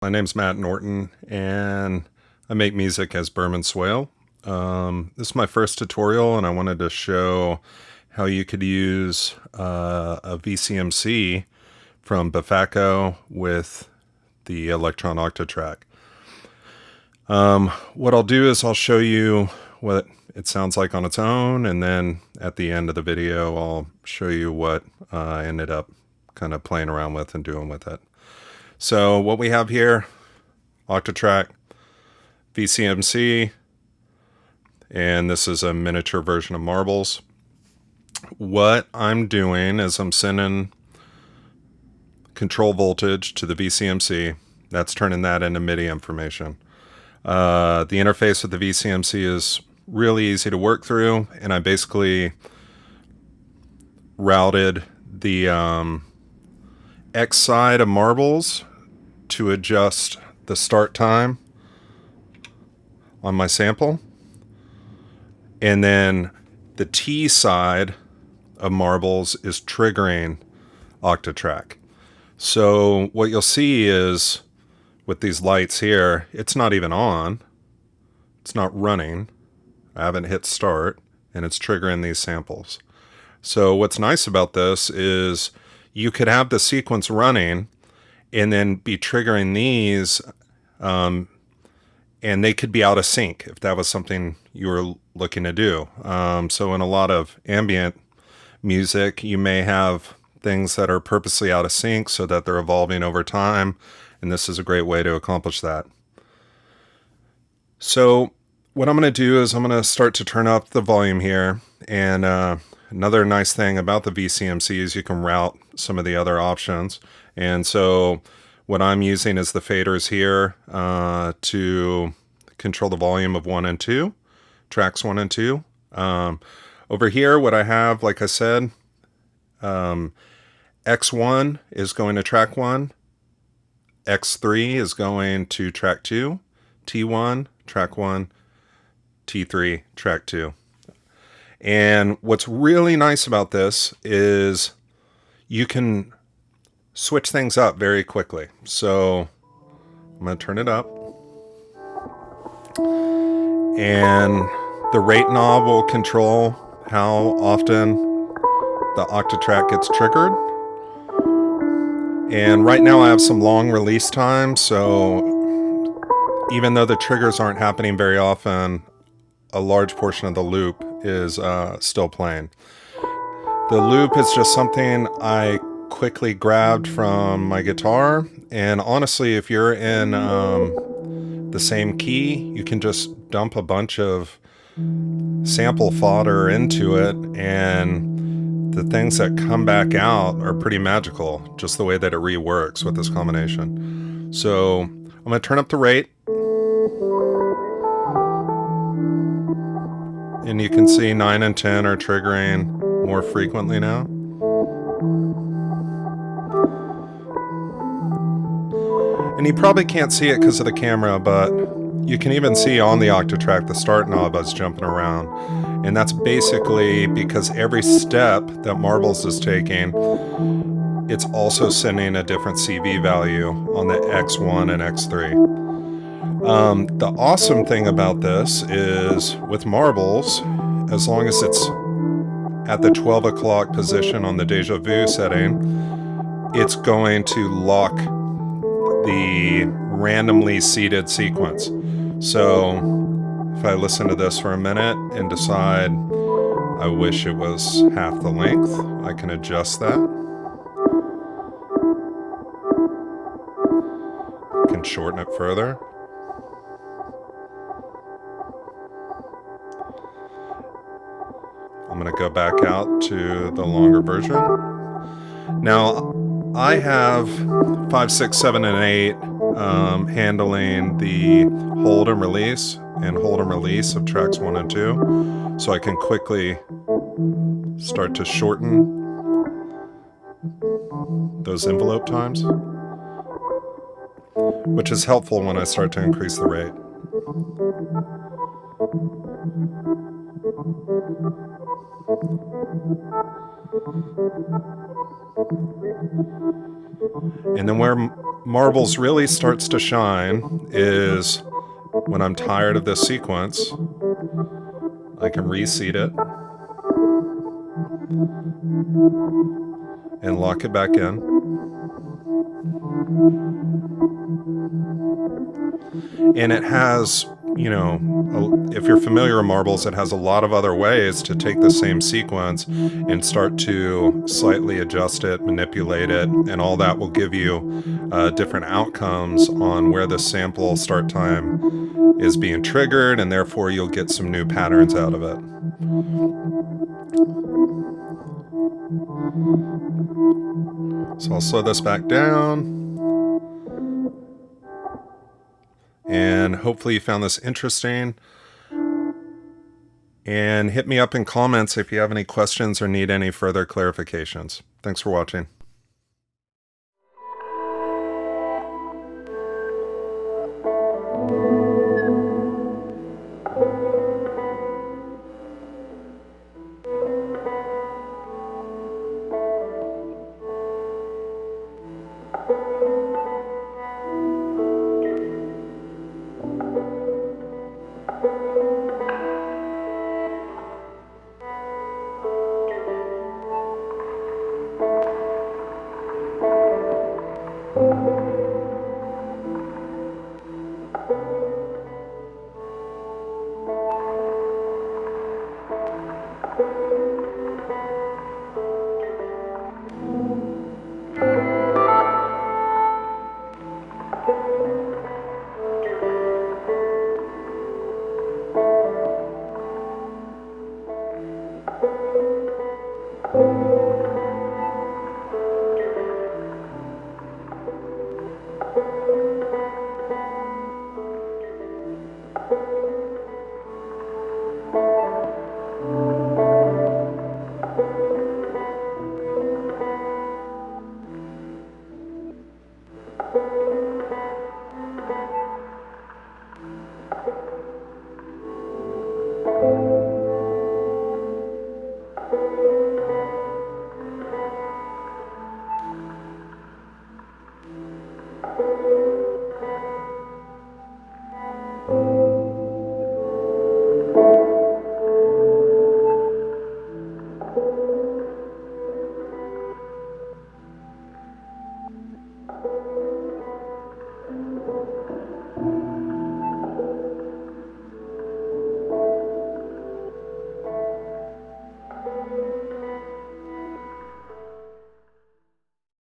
My name's Matt Norton, and I make music as Berman Swale. This is my first tutorial, and I wanted to show how you could use a VCMC from Befaco with the Elektron Octatrack. What I'll do is I'll show you what it sounds like on its own, and then at the end of the video I'll show you what I ended up kind of playing around with and doing with it. So what we have here, Octatrack, VCMC, and this is a miniature version of Marbles. What I'm doing is I'm sending control voltage to the VCMC. That's turning that into Midi information. The interface with the VCMC is really easy to work through, and I basically routed the X side of Marbles to adjust the start time on my sample, and then the T side of Marbles is triggering Octatrack. So what you'll see is with these lights here, it's not even on, it's not running, I haven't hit start, and it's triggering these samples. So what's nice about this is you could have the sequence running and then be triggering these, and they could be out of sync if that was something you were looking to do. So in a lot of ambient music, you may have things that are purposely out of sync so that they're evolving over time, and this is a great way to accomplish that. So what I'm going to do is I'm going to start to turn up the volume here, and another nice thing about the VCMC is you can route some of the other options. And so what I'm using is the faders here to control the volume of 1 and 2, tracks 1 and 2. Over here, what I have, like I said, X1 is going to track 1, X3 is going to track 2, T1, track 1, T3, track 2. And what's really nice about this is you can switch things up very quickly. So I'm going to turn it up, and the rate knob will control how often the Octatrack gets triggered. And right now I have some long release time, so even though the triggers aren't happening very often, a large portion of the loop is still playing. The loop is just something I quickly grabbed from my guitar, and honestly, if you're in the same key, you can just dump a bunch of sample fodder into it, and the things that come back out are pretty magical, just the way that it reworks with this combination. So I'm going to turn up the rate, and you can see 9 and 10 are triggering more frequently now. And you probably can't see it because of the camera, but you can even see on the Octatrack the start knob is jumping around. And that's basically because every step that Marbles is taking, it's also sending a different CV value on the X1 and X3. The awesome thing about this is with Marbles, as long as it's at the 12 o'clock position on the Deja Vu setting, it's going to lock the randomly seeded sequence. So if I listen to this for a minute and decide I wish it was half the length, I can adjust that. I can shorten it further. I'm going to go back out to the longer version. Now, I have 5, 6, 7, and 8 handling the hold and release of tracks 1 and 2, so I can quickly start to shorten those envelope times, which is helpful when I start to increase the rate. And then where Marbles really starts to shine is when I'm tired of this sequence. I can reseat it and lock it back in. And it has, you know, if you're familiar with Marbles, it has a lot of other ways to take the same sequence and start to slightly adjust it, manipulate it, and all that will give you different outcomes on where the sample start time is being triggered, and therefore you'll get some new patterns out of it. So I'll slow this back down. And hopefully you found this interesting. And hit me up in comments if you have any questions or need any further clarifications. Thanks for watching.